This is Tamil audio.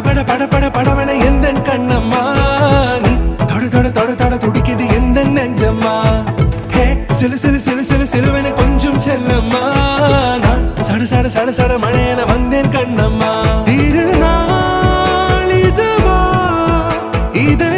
பட பட பட படவன எந்தன் கண்ணம்மா நீ தொட தொட தொட தொட துடிக்குது எந்த நெஞ்சம்மா ஹே சிலு சிலு சிலு சிலு சிலுவன கொஞ்சம் செல்லம்மா நான் சட சட சட சட மழையன வந்தேன் கண்ணம்மா திருநாள் இதுவா இதை